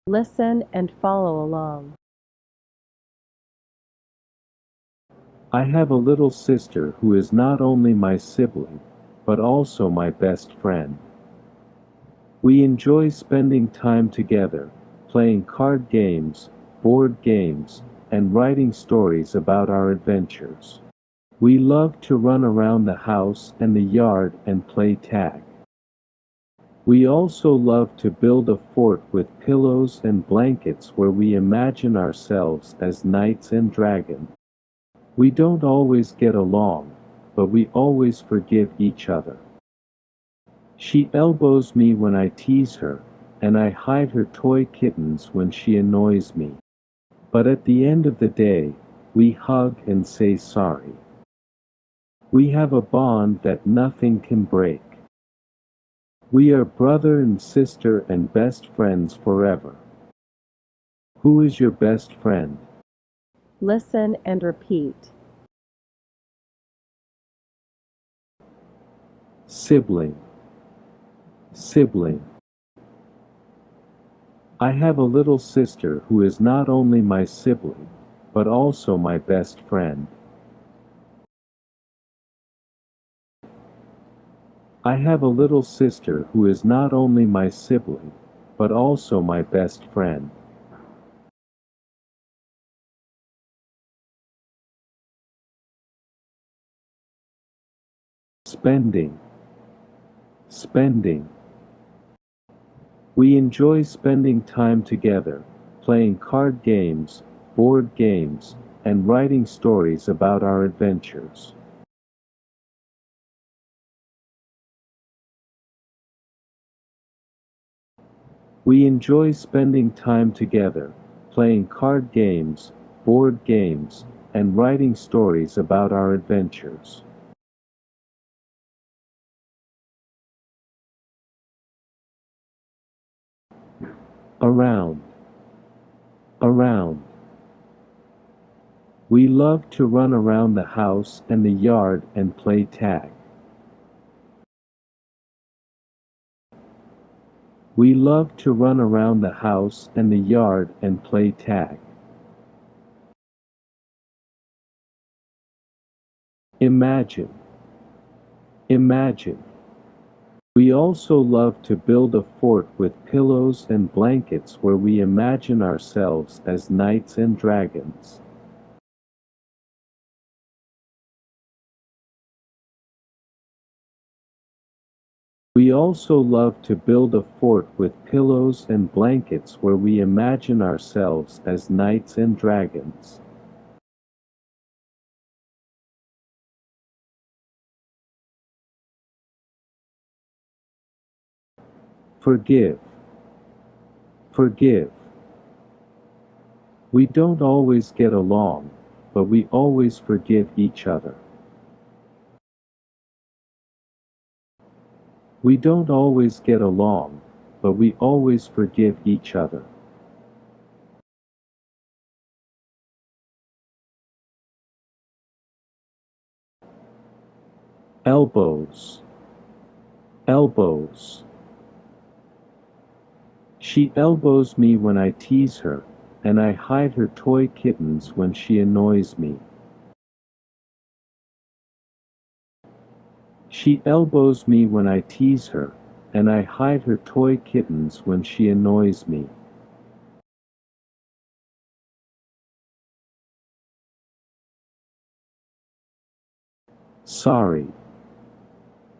Listen and follow along. I have a little sister who is not only my sibling, but also my best friend. We enjoy spending time together, playing card games, board games, and writing stories about our adventures. We love to run around the house and the yard and play tag. We also love to build a fort with pillows and blankets where we imagine ourselves as knights and dragons. We don't always get along, but we always forgive each other. She elbows me when I tease her, and I hide her toy kittens when she annoys me. But at the end of the day, we hug and say sorry. We have a bond that nothing can break. We are brother and sister and best friends forever. Who is your best friend? Listen and repeat. Sibling. Sibling. I have a little sister who is not only my sibling, but also my best friend. I have a little sister who is not only my sibling, but also my best friend. Spending. Spending. We enjoy spending time together, playing card games, board games, and writing stories about our adventures. We enjoy spending time together, playing card games, board games, and writing stories about our adventures. Around. Around. We love to run around the house and the yard and play tag. We love to run around the house and the yard and play tag. Imagine. Imagine. We also love to build a fort with pillows and blankets where we imagine ourselves as knights and dragons. We also love to build a fort with pillows and blankets where we imagine ourselves as knights and dragons. Forgive. Forgive. We don't always get along, but we always forgive each other. We don't always get along, but we always forgive each other. Elbows. Elbows. She elbows me when I tease her, and I hide her toy kittens when she annoys me. She elbows me when I tease her, and I hide her toy kittens when she annoys me. Sorry.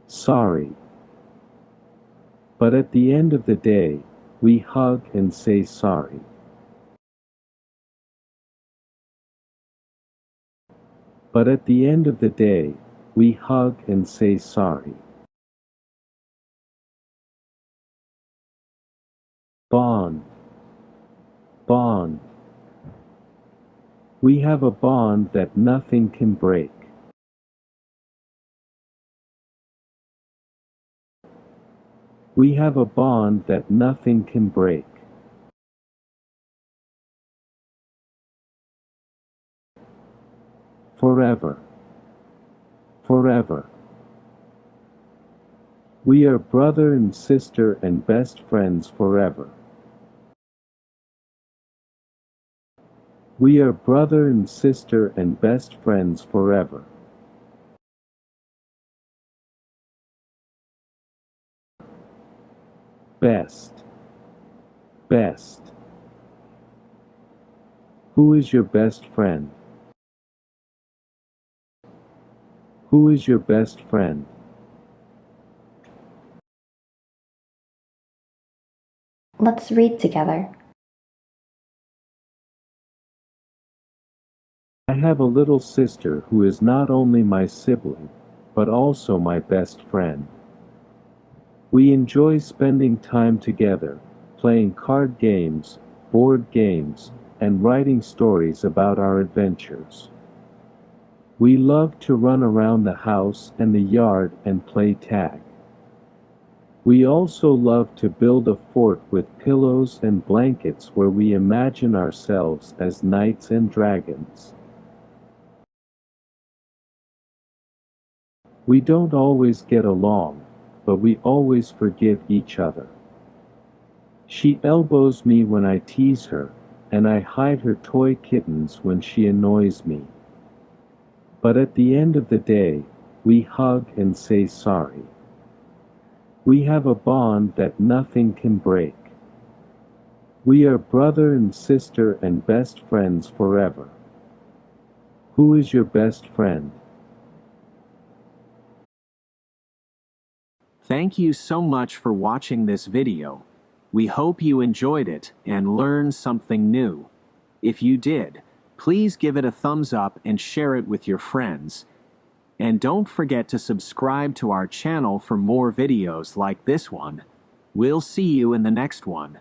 Sorry. But at the end of the day, we hug and say sorry. But at the end of the day, we hug and say sorry. Bond. Bond. We have a bond that nothing can break. We have a bond that nothing can break. Forever. Forever. We are brother and sister and best friends forever. We are brother and sister and best friends forever. Best. Best. Who is your best friend? Who is your best friend? Let's read together. I have a little sister who is not only my sibling, but also my best friend. We enjoy spending time together, playing card games, board games, and writing stories about our adventures. We love to run around the house and the yard and play tag. We also love to build a fort with pillows and blankets where we imagine ourselves as knights and dragons. We don't always get along, but we always forgive each other. She elbows me when I tease her, and I hide her toy kittens when she annoys me. But at the end of the day, we hug and say sorry. We have a bond that nothing can break. We are brother and sister and best friends forever. Who is your best friend? Thank you so much for watching this video. We hope you enjoyed it and learned something new. If you did, please give it a thumbs up and share it with your friends. And don't forget to subscribe to our channel for more videos like this one. We'll see you in the next one.